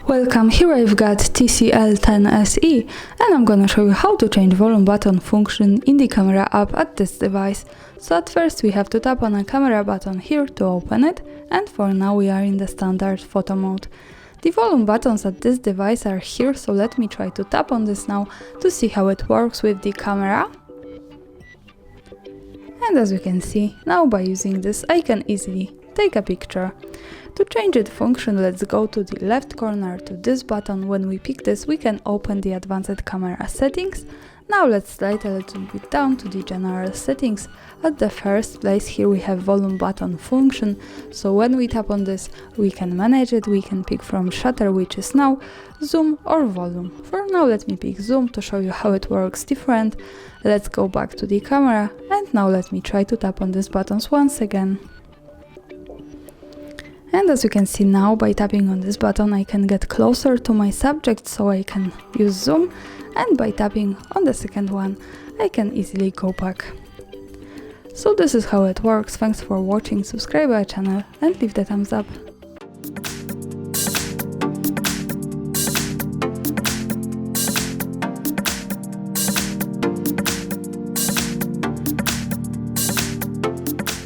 Welcome, here I've got TCL 10SE and I'm gonna show you how to change volume button function in the camera app at this device. So at first we have to tap on a camera button here to open it, and for now we are in the standard photo mode. The volume buttons at this device are here, so let me try to tap on this now to see how it works with the camera. And as you can see, now by using this I can easily take a picture. To change its function, let's go to the left corner to this button. When we pick this, we can open the advanced camera settings. Now let's slide a little bit down to the general settings. At the first place here we have volume button function, so when we tap on this we can manage it. We can pick from shutter, which is now zoom or volume. For now let me pick zoom to show you how it works different. Let's go back to the camera and now let me try to tap on these buttons once again. And as you can see now, by tapping on this button I can get closer to my subject, so I can use zoom, and by tapping on the second one I can easily go back. So this is how it works. Thanks for watching, subscribe our channel and leave the thumbs up.